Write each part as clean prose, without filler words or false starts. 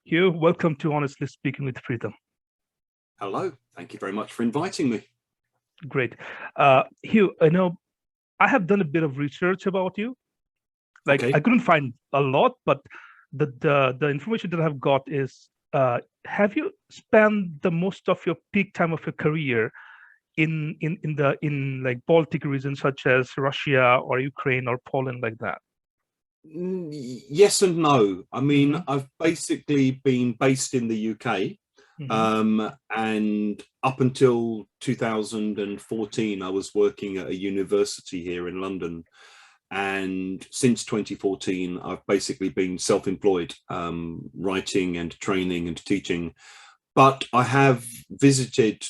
Hugh, welcome to Honestly Speaking with Pritam. Hello, thank you very much for inviting me. Great. Hugh, I know I have done a bit of research about you. Okay. I couldn't find a lot, but the information that I've got is, have you spent the most of your peak time of your career in like Baltic regions such as Russia or Ukraine or Poland, like that? Yes and no. I mean, I've basically been based in the UK, and up until 2014, I was working at a university here in London. And since 2014, I've basically been self-employed, writing and training and teaching. But I have visited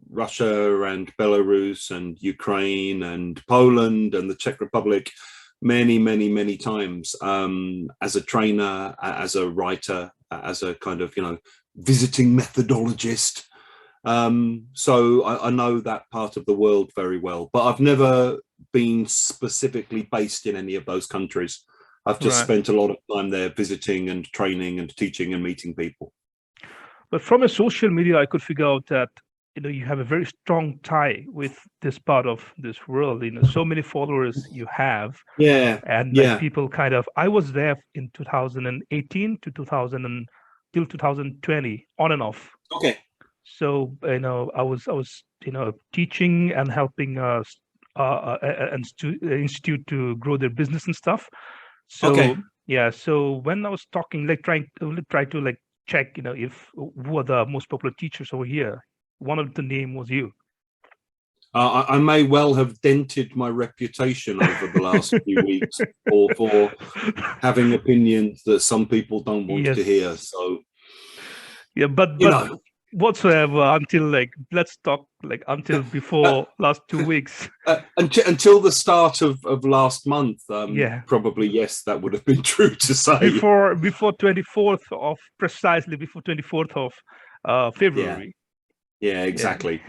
Russia and Belarus and Ukraine and Poland and the Czech Republic many times, as a trainer, as a writer, as a kind of, visiting methodologist. So I know that part of the world very well, but I've never been specifically based in any of those countries. I've just spent a lot of time there visiting and training and teaching and meeting people. But from a social media, I could figure out that you have a very strong tie with this part of this world. So many followers you have. And people kind of. I was there in 2018 to 2000 till 2020, on and off. Okay. So I was teaching and helping an institute to grow their business and stuff. So so when I was talking, try to check, who are the most popular teachers over here, one of the name was you. I may well have dented my reputation over the last few weeks for having opinions that some people don't want to hear. So but whatsoever, until let's talk until before last 2 weeks. Until the start of last month, probably yes, that would have been true to say. Before 24th of February. Yeah, exactly.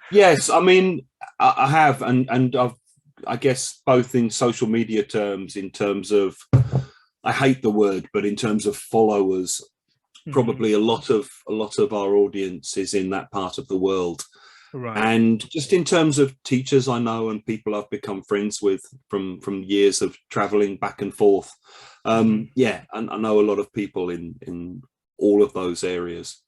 Yes, I mean, I have, and I've, I guess, both in social media terms, in terms of, I hate the word, but in terms of followers, probably a lot of our audience is in that part of the world. And just in terms of teachers I know and people I've become friends with from years of traveling back and forth. And I know a lot of people in all of those areas.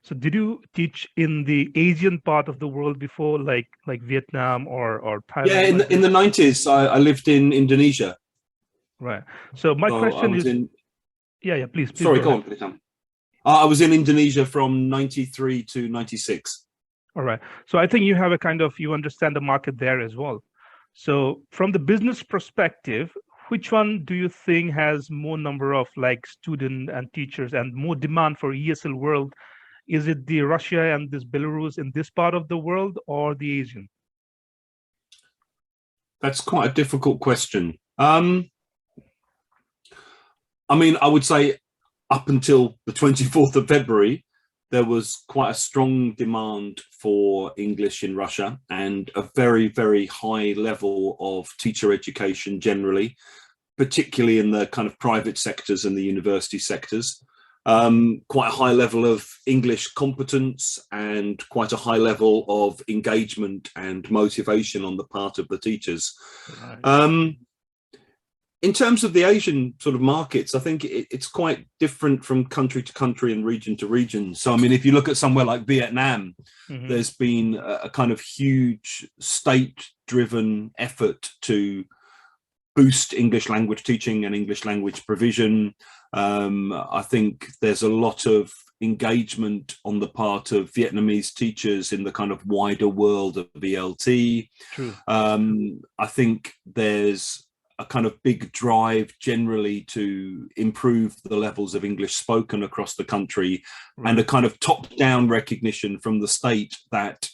So did you teach in the Asian part of the world before, like Vietnam or Thailand? Yeah, in the 90s, I lived in Indonesia. Right. So my question is, please. Sorry, go on, Pritam. I was in Indonesia from 93 to 96. All right. So I think you have you understand the market there as well. So from the business perspective, which one do you think has more number of students and teachers and more demand for ESL world? Is it the Russia and this Belarus in this part of the world, or the Asian? That's quite a difficult question. I mean, I would say up until the 24th of February, there was quite a strong demand for English in Russia and a very high level of teacher education generally, particularly in the kind of private sectors and the university sectors. Quite a high level of English competence and quite a high level of engagement and motivation on the part of the teachers. In terms of the Asian sort of markets, I think it's quite different from country to country and region to region. So, I mean, if you look at somewhere like Vietnam, there's been a kind of huge state-driven effort to boost English language teaching and English language provision. I think there's a lot of engagement on the part of Vietnamese teachers in the kind of wider world of VLT. True. I think there's a kind of big drive generally to improve the levels of English spoken across the country, and a kind of top-down recognition from the state that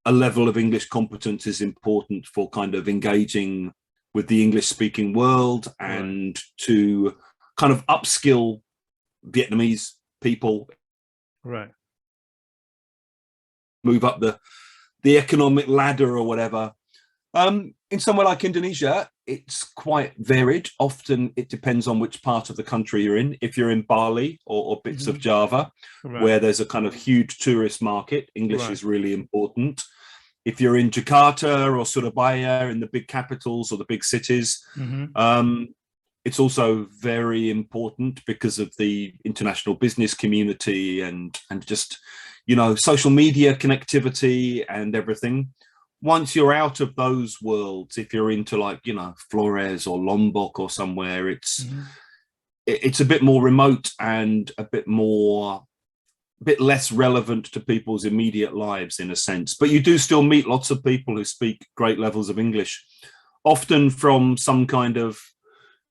a level of English competence is important for kind of engaging with the English-speaking world and to kind of upskill Vietnamese people, move up the economic ladder or whatever. In somewhere like Indonesia, it's quite varied. Often it depends on which part of the country you're in. If you're in Bali or bits of Java, where there's a kind of huge tourist market, English is really important. If you're in Jakarta or Surabaya, in the big capitals or the big cities, it's also very important because of the international business community and just, you know, social media connectivity and everything. Once you're out of those worlds, if you're into, like, you know, Flores or Lombok or somewhere, it's a bit more remote and a bit less relevant to people's immediate lives, in a sense. But you do still meet lots of people who speak great levels of English, often from some kind of,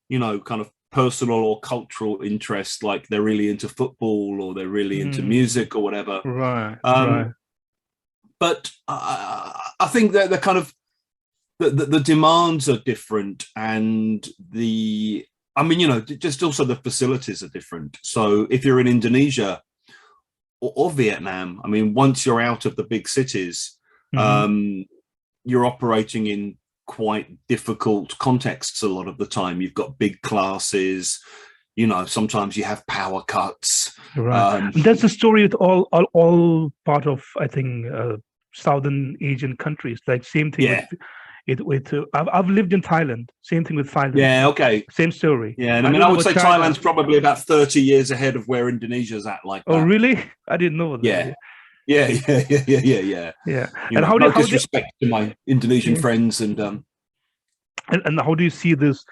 you know, kind of personal or cultural interest, like they're really into football or they're really into music or whatever. But I think that the kind of the demands are different, and I mean, you know, just also the facilities are different. So if you're in Indonesia or Vietnam, I mean, once you're out of the big cities, you're operating in quite difficult contexts a lot of the time. You've got big classes, you know, sometimes you have power cuts. That's the story with all part of, I think, Southern Asian countries. Like same thing with I've lived in Thailand. Same thing with Thailand. Same story. And I mean, I would say Thailand's probably about 30 years ahead of where Indonesia's at, like that. Oh, really? I didn't know that. Yeah. And know, no disrespect to my Indonesian friends, and how do you see this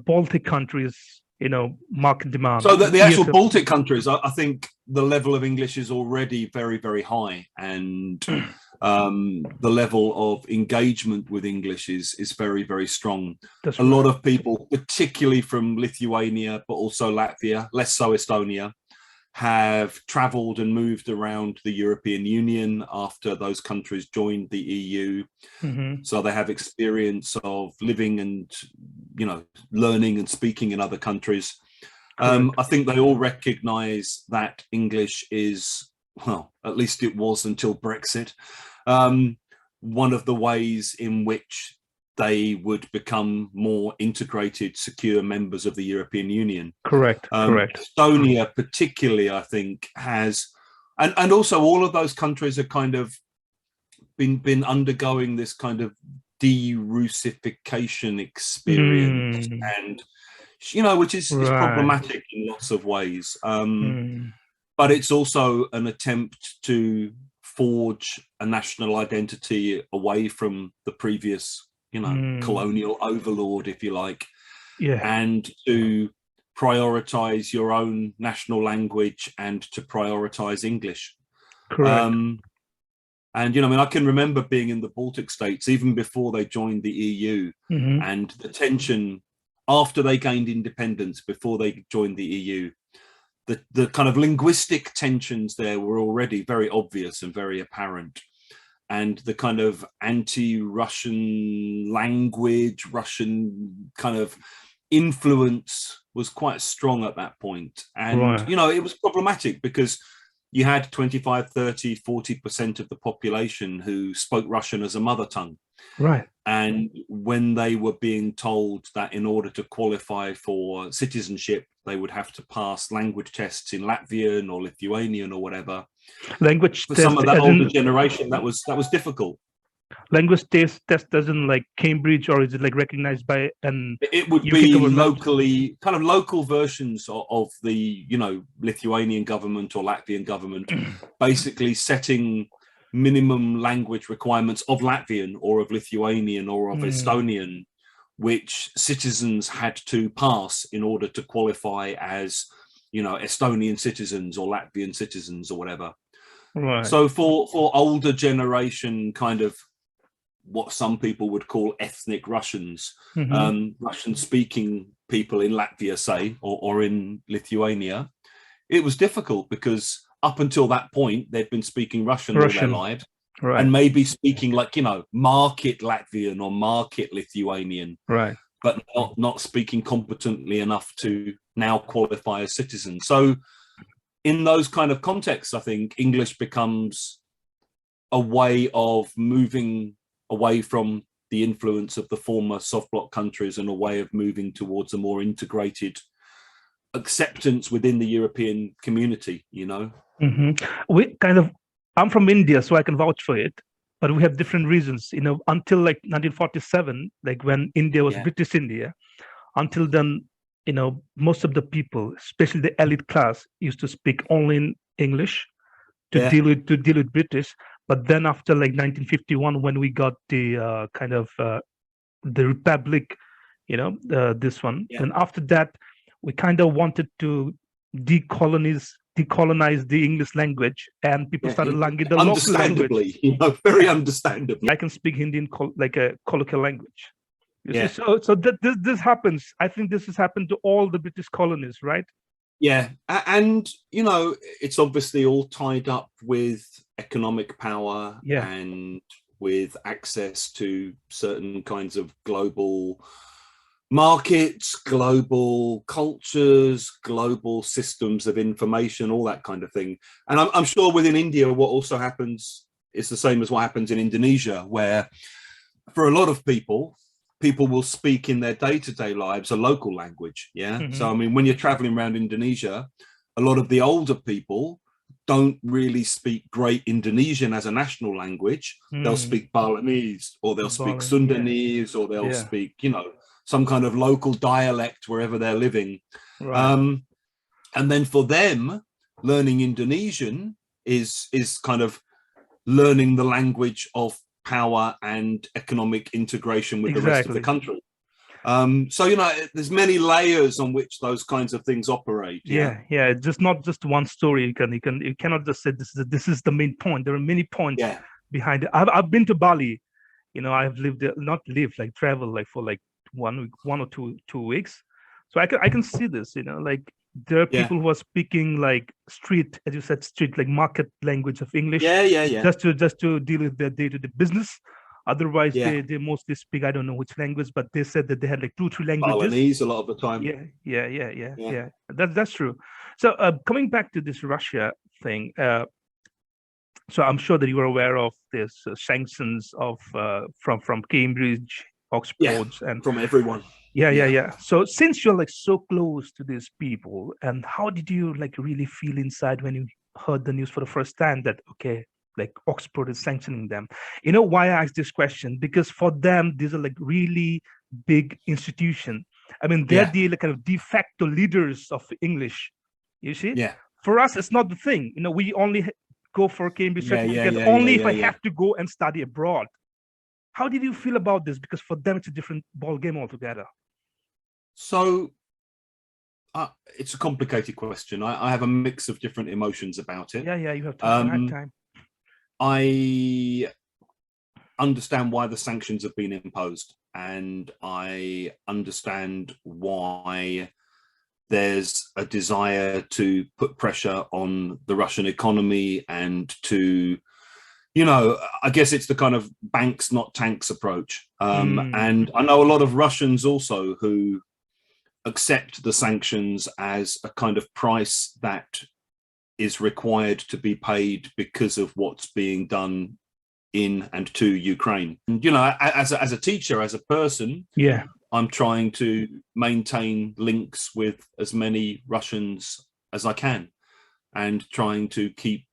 Baltic countries, you know, market demand? So the actual Baltic countries, I think the level of English is already very, very high, and the level of engagement with English is very, very strong. A lot of people, particularly from Lithuania, but also Latvia, less so Estonia, have traveled and moved around the European Union after those countries joined the EU. So they have experience of living and, you know, learning and speaking in other countries. I think they all recognize that English is, well, at least it was until Brexit, one of the ways in which they would become more integrated, secure members of the European Union. Correct. Estonia particularly, I think, has, and also all of those countries are kind of been undergoing this kind of de-Russification experience, and, you know, which is problematic in lots of ways. But it's also an attempt to forge a national identity away from the previous, you know, colonial overlord, if you like, and to prioritize your own national language and to prioritize English. And, you know, I mean, I can remember being in the Baltic states even before they joined the EU, and the tension after they gained independence, before they joined the EU, the kind of linguistic tensions there were already very obvious and very apparent. And the kind of anti-Russian language, Russian kind of influence was quite strong at that point. And, you know, it was problematic because you had 25, 30, 40% of the population who spoke Russian as a mother tongue. And when they were being told that in order to qualify for citizenship, they would have to pass language tests in Latvian or Lithuanian or whatever. Language for some of that older generation, that was difficult. Language test doesn't like Cambridge, or is it like recognized by an? It would be locally, kind of local versions of the, you know, Lithuanian government or Latvian government, basically setting minimum language requirements of Latvian or of Lithuanian or of Estonian, which citizens had to pass in order to qualify as, you know, Estonian citizens or Latvian citizens or whatever. So for older generation, kind of what some people would call ethnic Russians, Russian speaking people in Latvia, say, or in Lithuania, it was difficult because up until that point, they'd been speaking Russian all their lives, and maybe speaking, like, you know, market Latvian or market Lithuanian, but not speaking competently enough to now qualify as citizens. So in those kind of contexts, I think English becomes a way of moving away from the influence of the former soft bloc countries and a way of moving towards a more integrated acceptance within the European community, you know? We kind of, I'm from India, so I can vouch for it, but we have different reasons, you know, until like 1947, like when India was British India, until then, you know, most of the people, especially the elite class, used to speak only in English to deal with British. But then after like 1951, when we got the kind of the Republic, you know, this one, and after that, we kind of wanted to decolonize the English language, and people started learning the local language. You know, very understandably. I can speak Hindi in like a colloquial language. You see, so that this happens. I think this has happened to all the British colonies, right? Yeah, and you know, it's obviously all tied up with economic power and with access to certain kinds of global markets, global cultures, global systems of information, all that kind of thing. And I'm sure within India, what also happens is the same as what happens in Indonesia, where for a lot of people will speak in their day-to-day lives a local language. So I mean, when you're traveling around Indonesia, a lot of the older people don't really speak great Indonesian as a national language. They'll speak Balinese, or they'll speak Sundanese, or they'll speak, you know, some kind of local dialect wherever they're living. And then for them, learning Indonesian is kind of learning the language of power and economic integration with the rest of the country. So, you know, there's many layers on which those kinds of things operate. It's just not just one story. You cannot just say this is the main point. There are many points behind it. I've been to Bali. You know, I've lived there, not lived, like traveled like for like 1 week, 1 or 2 weeks. So I can see this, you know, like there are people who are speaking like street, as you said, street, like market language of English. Just to deal with their day-to-day business. Otherwise, they mostly speak, I don't know which language, but they said that they had like 2-3 languages. Balinese a lot of the time. Yeah. That's true. So coming back to this Russia thing, so I'm sure that you are aware of this sanctions of from Cambridge, Oxford, and from everyone. So since you're like so close to these people, and how did you like really feel inside when you heard the news for the first time that like Oxford is sanctioning them? You know why I asked this question? Because for them, these are like really big institution. I mean, they're the like, kind of de facto leaders of English. You see? For us, it's not the thing. You know, we only go for Cambridge certificate only if I have to go and study abroad. How did you feel about this? Because for them, it's a different ball game altogether. So it's a complicated question. I have a mix of different emotions about it. You have time. I understand why the sanctions have been imposed, and I understand why there's a desire to put pressure on the Russian economy and to, you know, I guess it's the kind of banks, not tanks approach. And I know a lot of Russians also who accept the sanctions as a kind of price that is required to be paid because of what's being done in and to Ukraine. And, you know, as a teacher, as a person, I'm trying to maintain links with as many Russians as I can, and trying to keep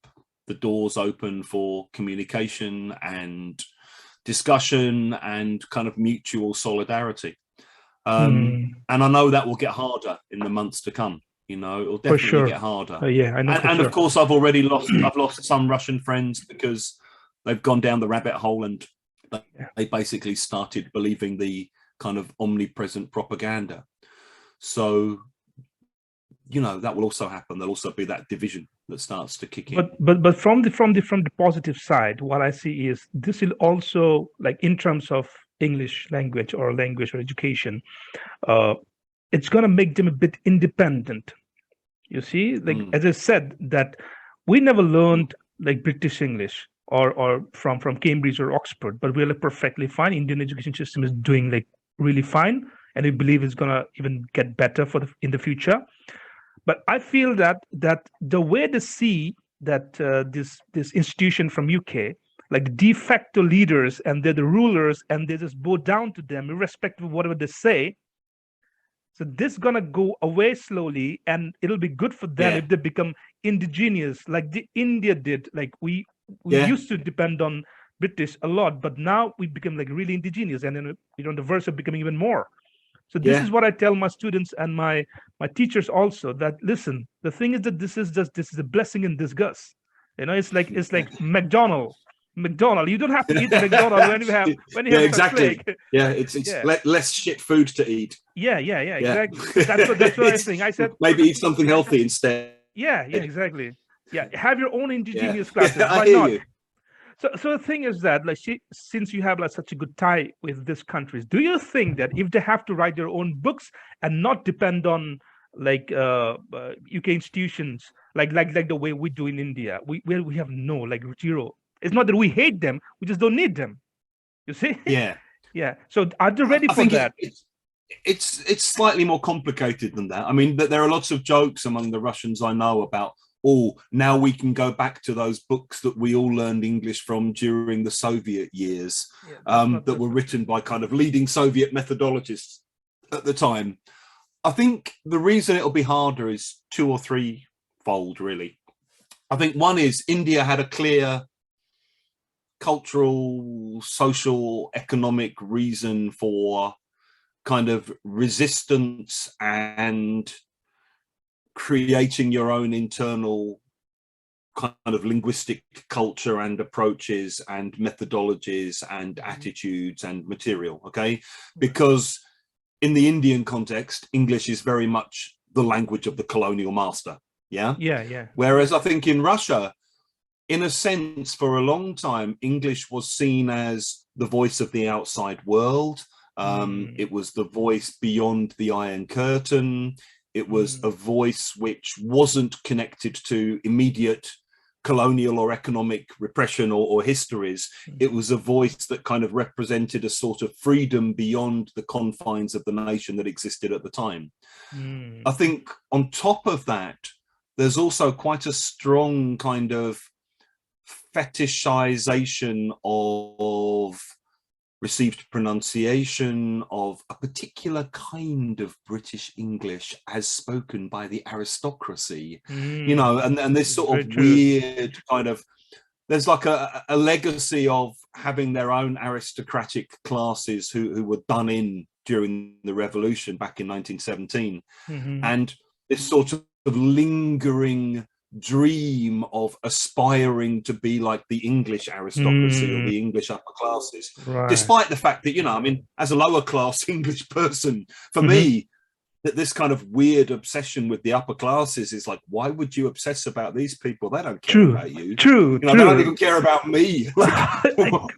the doors open for communication and discussion and kind of mutual solidarity. And I know that will get harder in the months to come. You know, it'll definitely get harder. I know. And of course, I've lost some Russian friends because they've gone down the rabbit hole, and they basically started believing the kind of omnipresent propaganda. So, you know, that will also happen. There'll also be that division that starts to kick in. But from the positive side, what I see is this will also, like in terms of English language or education, it's going to make them a bit independent. You see, like as I said, that we never learned like British English or from Cambridge or Oxford, but we're like perfectly fine. Indian education system is doing like really fine, and we believe it's gonna even get better in the future. But I feel that the way they see that this institution from UK, like de facto leaders, and they're the rulers, and they just bow down to them irrespective of whatever they say. So this is gonna go away slowly, and it'll be good for them if they become indigenous, like the India did. Like we used to depend on British a lot, but now we become like really indigenous, and then on the verge of becoming even more. So this is what I tell my students and my teachers also, that listen, the thing is that this is a blessing in disguise. It's like McDonald's. You don't have to eat McDonald's when you have exactly. steak. Yeah, it's less shit food to eat. Yeah, exactly. That's what I think. I said maybe eat something healthy instead. Yeah, exactly. Yeah, have your own indigenous classes. Why not? You. So the thing is that, like, since you have like such a good tie with these countries, do you think that if they have to write their own books and not depend on like UK institutions, like the way we do in India, we have no, like, zero. It's not that we hate them; we just don't need them. You see? Yeah. Yeah. So are they ready for that? It's slightly more complicated than that. I mean, there are lots of jokes among the Russians I know about, now we can go back to those books that we all learned English from during the Soviet years, that were written by kind of leading Soviet methodologists at the time. I think the reason it'll be harder is 2 or 3-fold, really. I think one is India had a clear cultural, social, economic reason for kind of resistance and creating your own internal kind of linguistic culture and approaches and methodologies and attitudes and material, okay? Because in the Indian context, English is very much the language of the colonial master, yeah? Yeah. Whereas I think in Russia, in a sense, for a long time, English was seen as the voice of the outside world. It was the voice beyond the Iron Curtain. It was a voice which wasn't connected to immediate colonial or economic repression or histories. It was a voice that kind of represented a sort of freedom beyond the confines of the nation that existed at the time. I think on top of that, there's also quite a strong kind of fetishization of received pronunciation of a particular kind of British English as spoken by the aristocracy, and this sort of weird kind of, there's like a legacy of having their own aristocratic classes who were done in during the revolution back in 1917. And this sort of lingering dream of aspiring to be like the English aristocracy or the English upper classes, despite the fact that, I mean, as a lower class English person, for me, that this kind of weird obsession with the upper classes is like, why would you obsess about these people? They don't care about you. They don't even care about me. Like,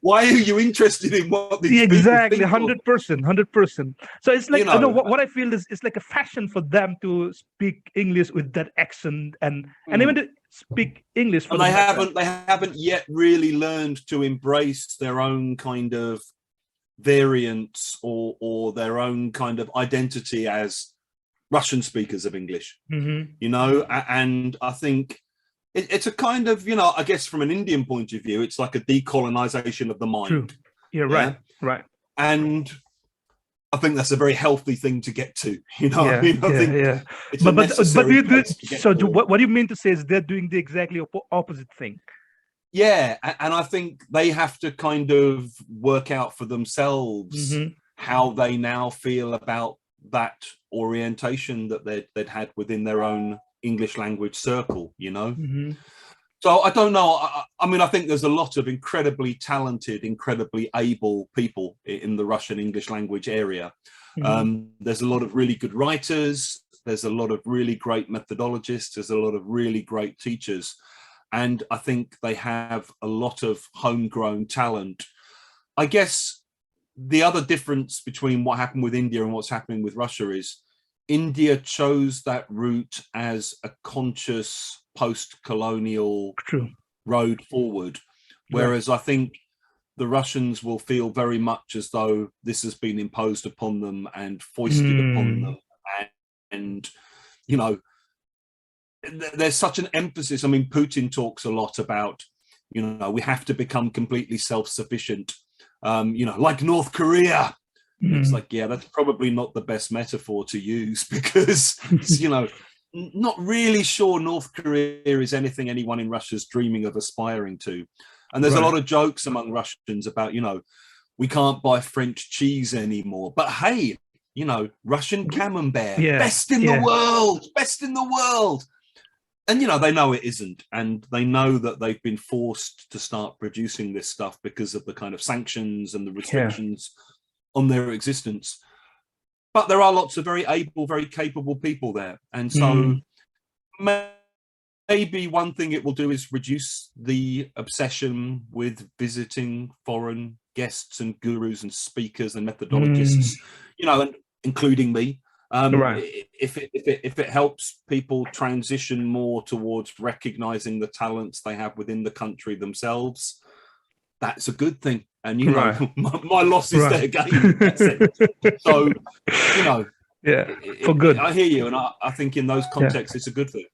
why are you interested in what these exactly people think? 100%. So it's like, what I feel is it's like a fashion for them to speak English with that accent, and even to speak English. And they haven't yet really learned to embrace their own kind of variants or their own kind of identity as Russian speakers of English, and I think it's a kind of, I guess from an Indian point of view, it's like a decolonization of the mind. True. Yeah, right. And I think that's a very healthy thing to get to, But what do you mean to say is they're doing the exactly opposite thing? Yeah, and I think they have to kind of work out for themselves how they now feel about that orientation that they'd had within their own English language circle, So I don't know. I mean, I think there's a lot of incredibly talented, incredibly able people in the Russian English language area. There's a lot of really good writers. There's a lot of really great methodologists. There's a lot of really great teachers. And I think they have a lot of homegrown talent. I guess the other difference between what happened with India and what's happening with Russia is India chose that route as a conscious post-colonial road forward. Whereas I think the Russians will feel very much as though this has been imposed upon them and foisted upon them. And there's such an emphasis. I mean, Putin talks a lot about, you know, we have to become completely self-sufficient, you know, like North Korea. It's like, yeah, that's probably not the best metaphor to use, because, you know, not really sure North Korea is anything anyone in Russia's dreaming of aspiring to. And there's a lot of jokes among Russians about, you know, we can't buy French cheese anymore. But hey, you know, Russian camembert, best in the world, best in the world. And, you know, they know it isn't. And they know that they've been forced to start producing this stuff because of the kind of sanctions and the restrictions on their existence. But there are lots of very able, very capable people there. And so maybe one thing it will do is reduce the obsession with visiting foreign guests and gurus and speakers and methodologists, you know, and including me. If it helps people transition more towards recognizing the talents they have within the country themselves, that's a good thing. And, you know, my loss is their gain. So, you know, for good. I hear you. And I think in those contexts, it's a good thing.